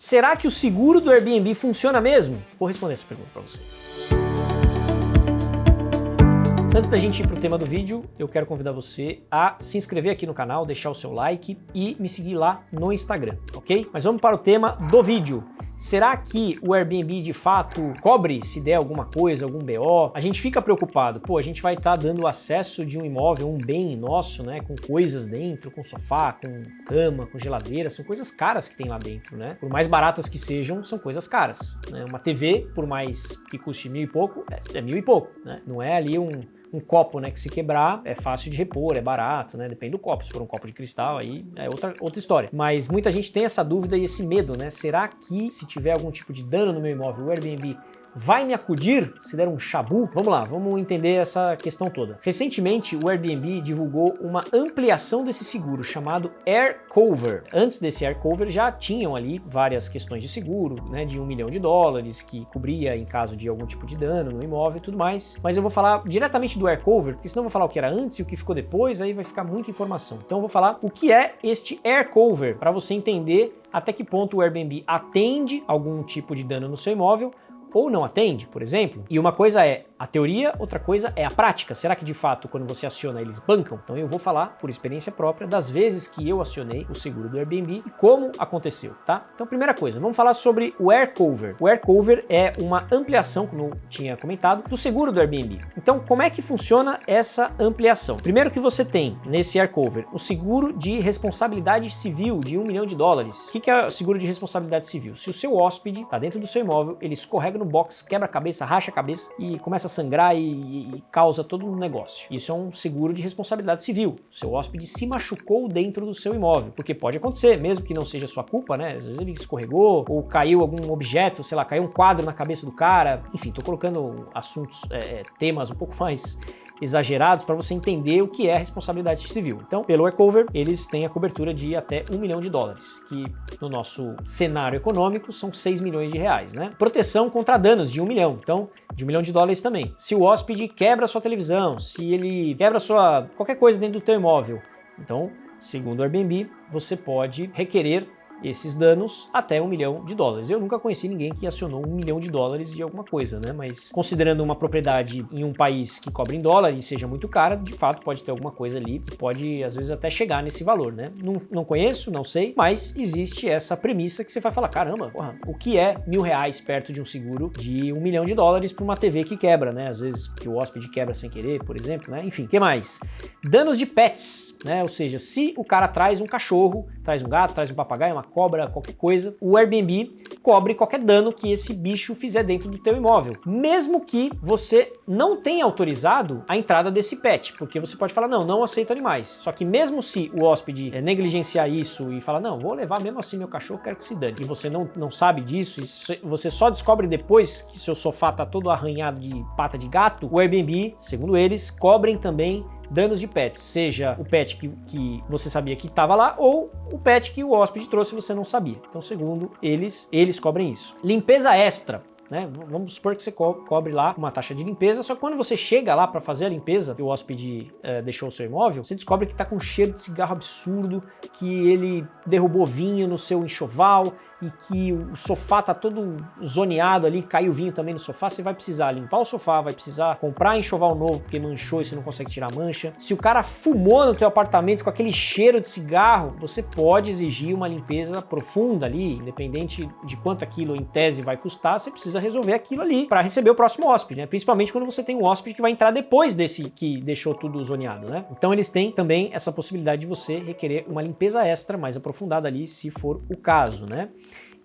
Será que o seguro do Airbnb funciona mesmo? Vou responder essa pergunta para você. Antes da gente ir para o tema do vídeo, eu quero convidar você a se inscrever aqui no canal, deixar o seu like e me seguir lá no Instagram, ok? Mas vamos para o tema do vídeo. Será que o Airbnb de fato cobre se der alguma coisa, algum BO? A gente fica preocupado, a gente vai estar dando acesso de um imóvel, um bem nosso, né, com coisas dentro, com sofá, com cama, com geladeira, são coisas caras que tem lá dentro, né? Por mais baratas que sejam, são coisas caras, né? Uma TV, por mais que custe 1.000 e pouco, é 1.000 e pouco, né? Não é ali um copo, né, que se quebrar é fácil de repor, é barato, né? Depende do copo. Se for um copo de cristal, aí é outra história. Mas muita gente tem essa dúvida e esse medo, né? Será que se tiver algum tipo de dano no meu imóvel, o Airbnb vai me acudir se der um chabu? Vamos lá, vamos entender essa questão toda. Recentemente, o Airbnb divulgou uma ampliação desse seguro chamado Air Cover. Antes desse Air Cover já tinham ali várias questões de seguro, né, de $1 milhão que cobria em caso de algum tipo de dano no imóvel e tudo mais. Mas eu vou falar diretamente do Air Cover, porque senão eu vou falar o que era antes e o que ficou depois, aí vai ficar muita informação. Então eu vou falar o que é este Air Cover, para você entender até que ponto o Airbnb atende algum tipo de dano no seu imóvel ou não atende, por exemplo. E uma coisa é a teoria, outra coisa é a prática. Será que de fato, quando você aciona, eles bancam? Então eu vou falar, por experiência própria, das vezes que eu acionei o seguro do Airbnb e como aconteceu, tá? Então, primeira coisa, vamos falar sobre o Air Cover. O Air Cover é uma ampliação, como eu tinha comentado, do seguro do Airbnb. Então, como é que funciona essa ampliação? Primeiro que você tem, nesse Air Cover, o seguro de responsabilidade civil de $1 milhão. O que é o seguro de responsabilidade civil? Se o seu hóspede está dentro do seu imóvel, ele escorrega no box, quebra a cabeça, racha a cabeça e começa a sangrar e causa todo um negócio. Isso é um seguro de responsabilidade civil. O seu hóspede se machucou dentro do seu imóvel, porque pode acontecer, mesmo que não seja sua culpa, né? Às vezes ele escorregou ou caiu algum objeto, sei lá, caiu um quadro na cabeça do cara. Enfim, tô colocando assuntos, temas um pouco mais exagerados para você entender o que é a responsabilidade civil. Então, pelo Air Cover, eles têm a cobertura de até $1 milhão, que no nosso cenário econômico são R$6 milhões, né? Proteção contra danos de $1 milhão, então de $1 milhão também. Se o hóspede quebra a sua televisão, se ele quebra qualquer coisa dentro do teu imóvel, então, segundo o Airbnb, você pode requerer esses danos até $1 milhão. Eu nunca conheci ninguém que acionou $1 milhão de alguma coisa, né? Mas considerando uma propriedade em um país que cobre em dólar e seja muito cara, de fato pode ter alguma coisa ali que pode às vezes até chegar nesse valor, né? Não conheço, não sei, mas existe essa premissa que você vai falar, caramba, o que é R$1.000 perto de um seguro de $1 milhão para uma TV que quebra, né? Às vezes que o hóspede quebra sem querer, por exemplo, né? Enfim, o que mais? Danos de pets, né? Ou seja, se o cara traz um cachorro, traz um gato, traz um papagaio, uma cobra, qualquer coisa, o Airbnb cobre qualquer dano que esse bicho fizer dentro do teu imóvel, mesmo que você não tenha autorizado a entrada desse pet, porque você pode falar, não aceito animais, só que mesmo se o hóspede negligenciar isso e falar, não, vou levar mesmo assim meu cachorro, quero que se dane, e você não sabe disso, e você só descobre depois que seu sofá tá todo arranhado de pata de gato, o Airbnb, segundo eles, cobrem também danos de pets, seja o pet que você sabia que estava lá ou o pet que o hóspede trouxe e você não sabia. Então, segundo eles cobrem isso. Limpeza extra. Né? Vamos supor que você cobre lá uma taxa de limpeza, só que quando você chega lá para fazer a limpeza que o hóspede deixou o seu imóvel, você descobre que está com um cheiro de cigarro absurdo, que ele derrubou vinho no seu enxoval e que o sofá tá todo zoneado ali, caiu vinho também no sofá, você vai precisar limpar o sofá, vai precisar comprar enxoval novo porque manchou e você não consegue tirar a mancha. Se o cara fumou no teu apartamento com aquele cheiro de cigarro, você pode exigir uma limpeza profunda ali, independente de quanto aquilo em tese vai custar, você precisa resolver aquilo ali para receber o próximo hóspede, né? Principalmente quando você tem um hóspede que vai entrar depois desse que deixou tudo zoneado, né? Então eles têm também essa possibilidade de você requerer uma limpeza extra mais aprofundada ali, se for o caso, né?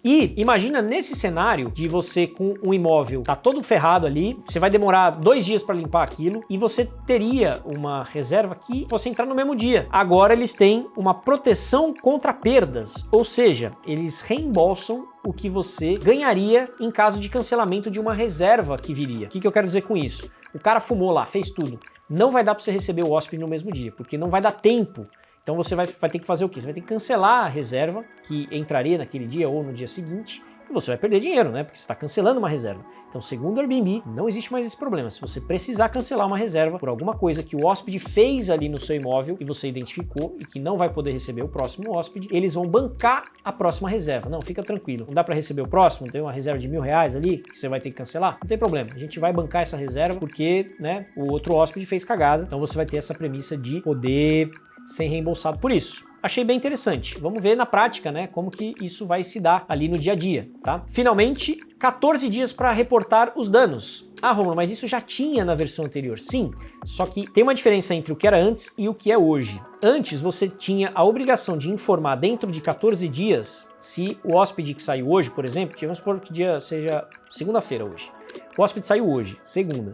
E imagina nesse cenário de você com um imóvel tá todo ferrado ali, você vai demorar 2 dias para limpar aquilo e você teria uma reserva que você entrar no mesmo dia. Agora eles têm uma proteção contra perdas, ou seja, eles reembolsam o que você ganharia em caso de cancelamento de uma reserva que viria. O que eu quero dizer com isso? O cara fumou lá, fez tudo. Não vai dar para você receber o hóspede no mesmo dia, porque não vai dar tempo. Então você vai ter que fazer o quê? Você vai ter que cancelar a reserva que entraria naquele dia ou no dia seguinte e você vai perder dinheiro, né? Porque você está cancelando uma reserva. Então, segundo o Airbnb, não existe mais esse problema. Se você precisar cancelar uma reserva por alguma coisa que o hóspede fez ali no seu imóvel e você identificou e que não vai poder receber o próximo hóspede, eles vão bancar a próxima reserva. Não, fica tranquilo. Não dá para receber o próximo? Tem uma reserva de R$1.000 ali que você vai ter que cancelar? Não tem problema. A gente vai bancar essa reserva porque, né, o outro hóspede fez cagada. Então, você vai ter essa premissa de poder ser reembolsado por isso. Achei bem interessante. Vamos ver na prática, né, como que isso vai se dar ali no dia a dia, tá? Finalmente, 14 dias para reportar os danos. Ah, Romulo, mas isso já tinha na versão anterior. Sim, só que tem uma diferença entre o que era antes e o que é hoje. Antes, você tinha a obrigação de informar dentro de 14 dias se o hóspede que saiu hoje, por exemplo, vamos supor que dia seja segunda-feira hoje. O hóspede saiu hoje, segunda.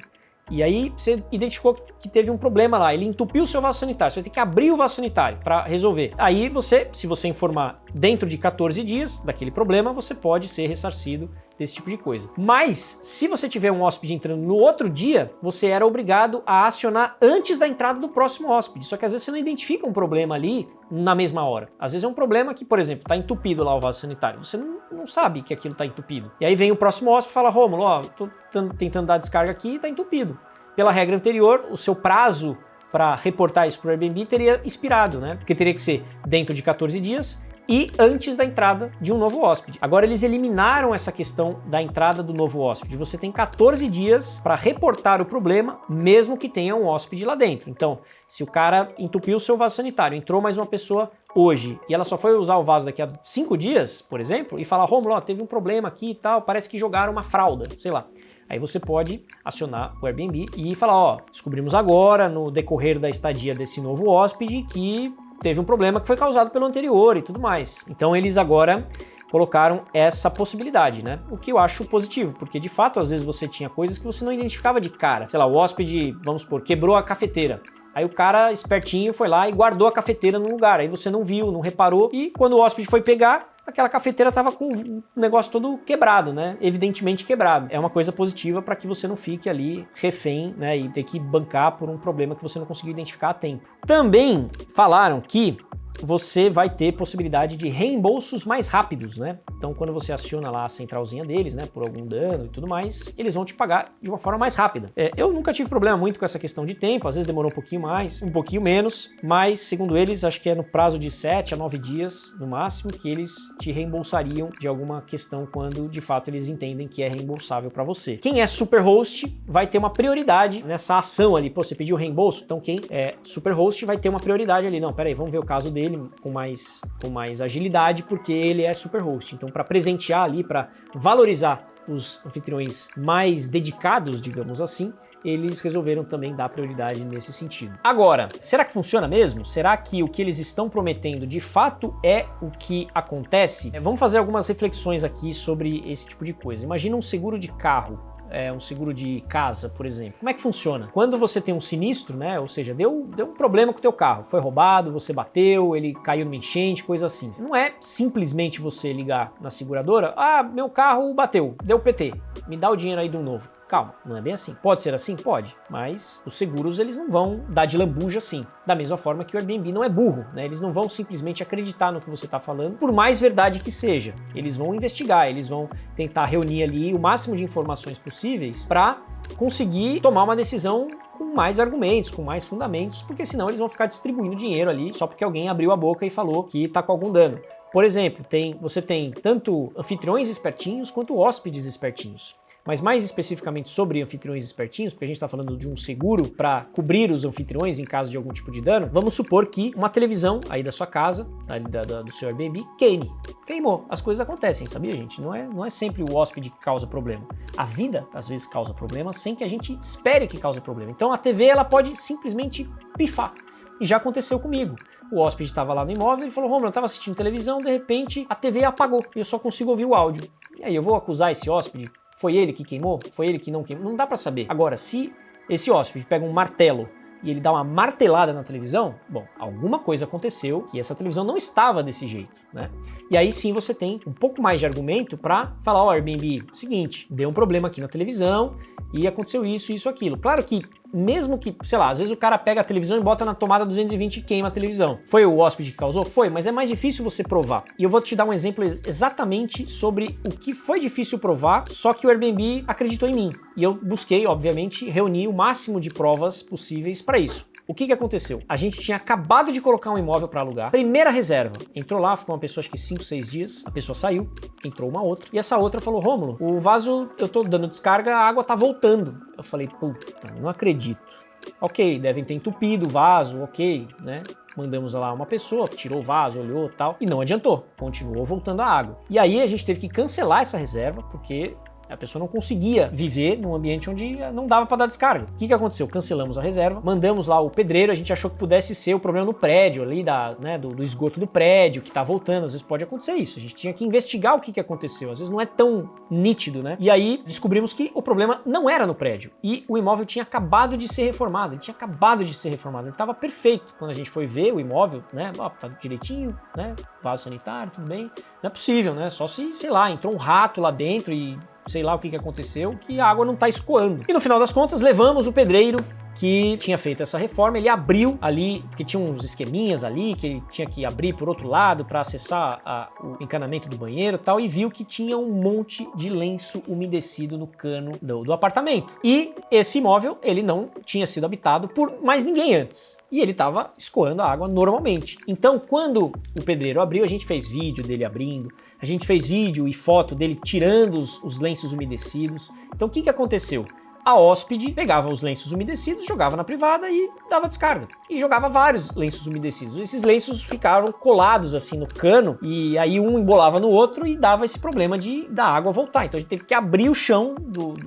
E aí você identificou que teve um problema lá, ele entupiu o seu vaso sanitário, você vai ter que abrir o vaso sanitário para resolver. Aí você, se você informar dentro de 14 dias daquele problema, você pode ser ressarcido desse tipo de coisa. Mas, se você tiver um hóspede entrando no outro dia, você era obrigado a acionar antes da entrada do próximo hóspede. Só que às vezes você não identifica um problema ali na mesma hora. Às vezes é um problema que, por exemplo, tá entupido lá o vaso sanitário. Você não sabe que aquilo tá entupido. E aí vem o próximo hóspede e fala, Rômulo, ó, tô tentando dar descarga aqui e tá entupido. Pela regra anterior, o seu prazo para reportar isso para o Airbnb teria expirado, né? Porque teria que ser dentro de 14 dias e antes da entrada de um novo hóspede. Agora eles eliminaram essa questão da entrada do novo hóspede. Você tem 14 dias para reportar o problema, mesmo que tenha um hóspede lá dentro. Então, se o cara entupiu o seu vaso sanitário, entrou mais uma pessoa hoje e ela só foi usar o vaso daqui a 5 dias, por exemplo, e falar, Rômulo, ó, teve um problema aqui e tal, parece que jogaram uma fralda, sei lá. Aí você pode acionar o Airbnb e falar, ó, descobrimos agora, no decorrer da estadia desse novo hóspede, que teve um problema que foi causado pelo anterior e tudo mais. Então eles agora colocaram essa possibilidade, né? O que eu acho positivo, porque de fato, às vezes você tinha coisas que você não identificava de cara. Sei lá, o hóspede, vamos supor, quebrou a cafeteira. Aí o cara, espertinho, foi lá e guardou a cafeteira no lugar. Aí você não viu, não reparou. E quando o hóspede foi pegar, aquela cafeteira tava com o negócio todo quebrado, né? Evidentemente quebrado. É uma coisa positiva para que você não fique ali refém, né? E ter que bancar por um problema que você não conseguiu identificar a tempo. Também falaram que você vai ter possibilidade de reembolsos mais rápidos, né? Então, quando você aciona lá a centralzinha deles, né, por algum dano e tudo mais, eles vão te pagar de uma forma mais rápida. Eu nunca tive problema muito com essa questão de tempo, às vezes demorou um pouquinho mais, um pouquinho menos, mas, segundo eles, acho que é no prazo de 7 a 9 dias, no máximo, que eles te reembolsariam de alguma questão quando, de fato, eles entendem que é reembolsável para você. Quem é Superhost vai ter uma prioridade nessa ação ali. Pô, você pediu reembolso? Então, quem é Superhost vai ter uma prioridade ali. Não, peraí, vamos ver o caso dele com mais agilidade, porque ele é Superhost. Então, para presentear ali, para valorizar os anfitriões mais dedicados, digamos assim, eles resolveram também dar prioridade nesse sentido. Agora, será que funciona mesmo? Será que o que eles estão prometendo de fato é o que acontece? Vamos fazer algumas reflexões aqui sobre esse tipo de coisa. Imagina um seguro de carro. Um seguro de casa, por exemplo. Como é que funciona? Quando você tem um sinistro, né? Ou seja, deu um problema com o teu carro, foi roubado, você bateu, ele caiu numa enchente, coisa assim. Não é simplesmente você ligar na seguradora, meu carro bateu, deu PT, me dá o dinheiro aí de um novo. Calma, não é bem assim. Pode ser assim? Pode, mas os seguros eles não vão dar de lambuja assim. Da mesma forma que o Airbnb não é burro, né? Eles não vão simplesmente acreditar no que você está falando, por mais verdade que seja. Eles vão investigar, eles vão tentar reunir ali o máximo de informações possíveis para conseguir tomar uma decisão com mais argumentos, com mais fundamentos, porque senão eles vão ficar distribuindo dinheiro ali só porque alguém abriu a boca e falou que está com algum dano. Por exemplo, você tem tanto anfitriões espertinhos quanto hóspedes espertinhos. Mas mais especificamente sobre anfitriões espertinhos, porque a gente está falando de um seguro para cobrir os anfitriões em caso de algum tipo de dano, vamos supor que uma televisão aí da sua casa, do seu Airbnb, queimou. As coisas acontecem, sabia, gente? Não é sempre o hóspede que causa problema. A vida, às vezes, causa problema sem que a gente espere que cause problema. Então a TV ela pode simplesmente pifar. E já aconteceu comigo. O hóspede estava lá no imóvel e falou, Rômulo, eu estava assistindo televisão, de repente a TV apagou e eu só consigo ouvir o áudio. E aí eu vou acusar esse hóspede? Foi ele que queimou? Foi ele que não queimou? Não dá pra saber. Agora, se esse hóspede pega um martelo e ele dá uma martelada na televisão, bom, alguma coisa aconteceu que essa televisão não estava desse jeito, né? E aí sim você tem um pouco mais de argumento pra falar, Airbnb, seguinte, deu um problema aqui na televisão e aconteceu isso, aquilo. Claro que mesmo que, sei lá, às vezes o cara pega a televisão e bota na tomada 220 e queima a televisão. Foi o hóspede que causou? Foi, mas é mais difícil você provar. E eu vou te dar um exemplo exatamente sobre o que foi difícil provar, só que o Airbnb acreditou em mim. E eu busquei, obviamente, reunir o máximo de provas possíveis para isso. O que aconteceu? A gente tinha acabado de colocar um imóvel para alugar, primeira reserva. Entrou lá, ficou uma pessoa, acho que 5, 6 dias, a pessoa saiu, entrou uma outra, e essa outra falou, Rômulo, o vaso, eu tô dando descarga, a água tá voltando. Eu falei, puta, não acredito. Ok, devem ter entupido o vaso, ok, né? Mandamos lá uma pessoa, tirou o vaso, olhou e tal, e não adiantou, continuou voltando a água. E aí a gente teve que cancelar essa reserva, porque a pessoa não conseguia viver num ambiente onde não dava para dar descarga. O que aconteceu? Cancelamos a reserva, mandamos lá o pedreiro, a gente achou que pudesse ser o problema no prédio ali, do esgoto do prédio, que tá voltando, às vezes pode acontecer isso. A gente tinha que investigar o que aconteceu, às vezes não é tão nítido, né? E aí descobrimos que o problema não era no prédio, e o imóvel tinha acabado de ser reformado, ele tava perfeito. Quando a gente foi ver o imóvel, né, tá direitinho, né, vaso sanitário, tudo bem. Não é possível, né, só se, sei lá, entrou um rato lá dentro e sei lá o que aconteceu, que a água não tá escoando. E no final das contas, levamos o pedreiro que tinha feito essa reforma, ele abriu ali, porque tinha uns esqueminhas ali, que ele tinha que abrir por outro lado para acessar o encanamento do banheiro e tal, e viu que tinha um monte de lenço umedecido no cano do apartamento. E esse imóvel, ele não tinha sido habitado por mais ninguém antes. E ele estava escoando a água normalmente. Então, quando o pedreiro abriu, a gente fez vídeo dele abrindo, a gente fez vídeo e foto dele tirando os lenços umedecidos. Então, o que aconteceu? A hóspede pegava os lenços umedecidos, jogava na privada e dava descarga. E jogava vários lenços umedecidos. Esses lenços ficaram colados assim no cano e aí um embolava no outro e dava esse problema da água voltar. Então a gente teve que abrir o chão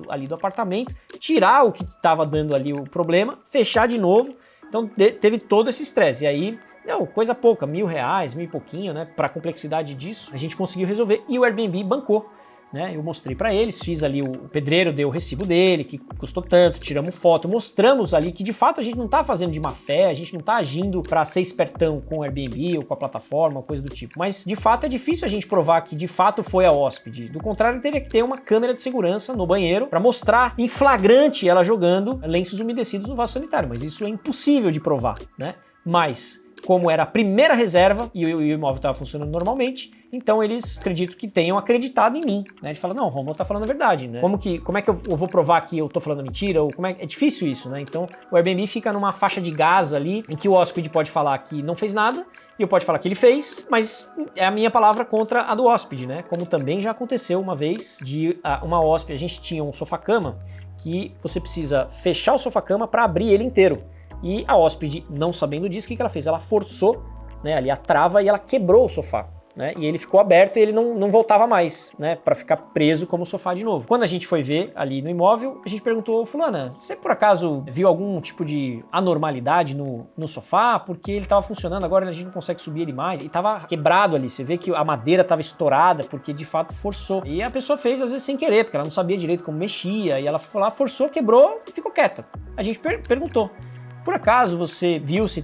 ali do apartamento, tirar o que estava dando ali o problema, fechar de novo. Então teve todo esse estresse. E aí, não, coisa pouca, R$1.000, R$1.000 e pouquinho, né? Para a complexidade disso, a gente conseguiu resolver e o Airbnb bancou. Né, eu mostrei para eles, fiz ali, o pedreiro deu o recibo dele, que custou tanto, tiramos foto, mostramos ali que de fato a gente não tá fazendo de má fé, a gente não tá agindo para ser espertão com o Airbnb ou com a plataforma, coisa do tipo. Mas de fato é difícil a gente provar que de fato foi a hóspede. Do contrário, teria que ter uma câmera de segurança no banheiro para mostrar em flagrante ela jogando lenços umedecidos no vaso sanitário, mas isso é impossível de provar, né? Mas como era a primeira reserva e o imóvel estava funcionando normalmente, então eles acredito que tenham acreditado em mim, né? Ele fala, não, o Rômulo tá falando a verdade, né? Como é que eu vou provar que eu tô falando mentira? Ou é difícil isso, né? Então o Airbnb fica numa faixa de gás ali, em que o hóspede pode falar que não fez nada, e eu pode falar que ele fez, mas é a minha palavra contra a do hóspede, né? Como também já aconteceu uma vez de uma hóspede, a gente tinha um sofá-cama que você precisa fechar o sofá-cama para abrir ele inteiro. E a hóspede, não sabendo disso, o que ela fez? Ela forçou, né, ali a trava e ela quebrou o sofá, né? E ele ficou aberto e ele não voltava mais, né, para ficar preso como sofá de novo. Quando a gente foi ver ali no imóvel, a gente perguntou, fulana, você por acaso viu algum tipo de anormalidade no sofá? Porque ele estava funcionando, agora a gente não consegue subir ele mais. E estava quebrado ali, você vê que a madeira estava estourada, porque de fato forçou. E a pessoa fez às vezes sem querer, porque ela não sabia direito como mexia, e ela foi lá, forçou, quebrou e ficou quieta. A gente perguntou, por acaso você viu se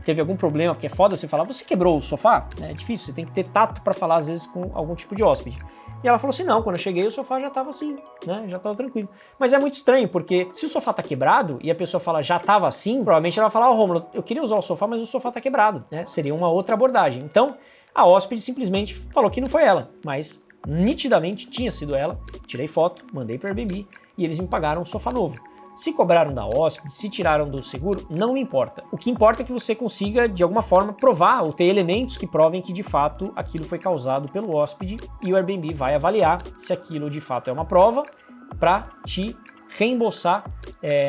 teve algum problema, porque é foda você falar, você quebrou o sofá? É difícil, você tem que ter tato para falar às vezes com algum tipo de hóspede. E ela falou assim, não, quando eu cheguei o sofá já tava assim, né, já tava tranquilo. Mas é muito estranho, porque se o sofá tá quebrado e a pessoa fala já tava assim, provavelmente ela vai falar, Rômulo, eu queria usar o sofá, mas o sofá tá quebrado, né, seria uma outra abordagem. Então, a hóspede simplesmente falou que não foi ela, mas nitidamente tinha sido ela, tirei foto, mandei pro Airbnb e eles me pagaram um sofá novo. Se cobraram da hóspede, se tiraram do seguro, não me importa. O que importa é que você consiga, de alguma forma, provar ou ter elementos que provem que, de fato, aquilo foi causado pelo hóspede e o Airbnb vai avaliar se aquilo, de fato, é uma prova para te reembolsar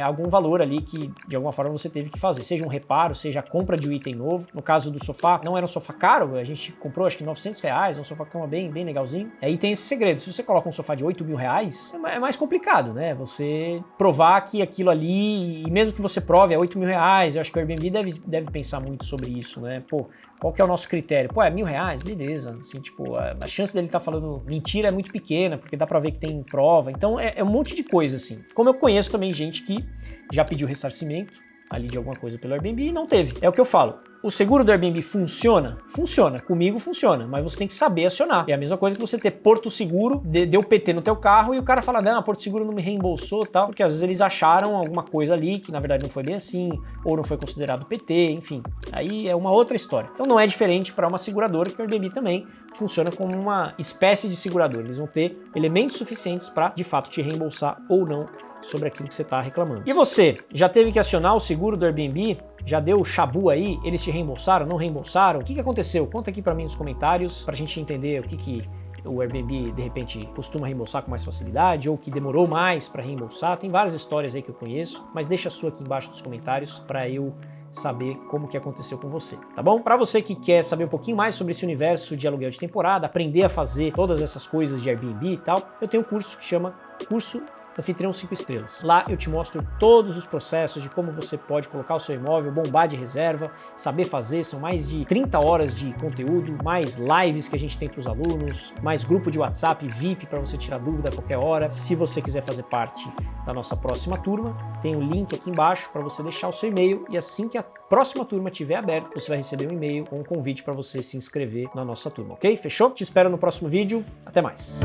algum valor ali que, de alguma forma, você teve que fazer. Seja um reparo, seja a compra de um item novo. No caso do sofá, não era um sofá caro, a gente comprou acho que R$900, um sofá-cama bem legalzinho. Aí tem esse segredo, se você coloca um sofá de R$8.000, é mais complicado, né? Você provar que aquilo ali, e mesmo que você prove, é R$8.000, eu acho que o Airbnb deve pensar muito sobre isso, né? Pô, qual que é o nosso critério? Pô, é R$1.000, beleza. Assim, tipo, a chance dele estar falando mentira é muito pequena, porque dá pra ver que tem prova. Então, é um monte de coisa, assim. Como eu conheço também gente que já pediu ressarcimento, ali de alguma coisa pelo Airbnb e não teve. É o que eu falo. O seguro do Airbnb funciona? Funciona. Comigo funciona, mas você tem que saber acionar. É a mesma coisa que você ter Porto Seguro, deu PT no teu carro e o cara fala, não, Porto Seguro não me reembolsou e tal, porque às vezes eles acharam alguma coisa ali que na verdade não foi bem assim, ou não foi considerado PT, enfim. Aí é uma outra história. Então não é diferente para uma seguradora, que o Airbnb também funciona como uma espécie de seguradora. Eles vão ter elementos suficientes para de fato te reembolsar ou não sobre aquilo que você está reclamando. E você, já teve que acionar o seguro do Airbnb? Já deu chabu aí? Eles te reembolsaram, não reembolsaram? O que aconteceu? Conta aqui para mim nos comentários, para a gente entender o que o Airbnb, de repente, costuma reembolsar com mais facilidade ou que demorou mais para reembolsar. Tem várias histórias aí que eu conheço, mas deixa a sua aqui embaixo nos comentários para eu saber como que aconteceu com você, tá bom? Para você que quer saber um pouquinho mais sobre esse universo de aluguel de temporada, aprender a fazer todas essas coisas de Airbnb e tal, eu tenho um curso que chama Curso Anfitrião 5 Estrelas. Lá eu te mostro todos os processos de como você pode colocar o seu imóvel, bombar de reserva, saber fazer. São mais de 30 horas de conteúdo, mais lives que a gente tem para os alunos, mais grupo de WhatsApp VIP para você tirar dúvida a qualquer hora. Se você quiser fazer parte da nossa próxima turma, tem um link aqui embaixo para você deixar o seu e-mail e assim que a próxima turma estiver aberta, você vai receber um e-mail com um convite para você se inscrever na nossa turma, ok? Fechou? Te espero no próximo vídeo. Até mais!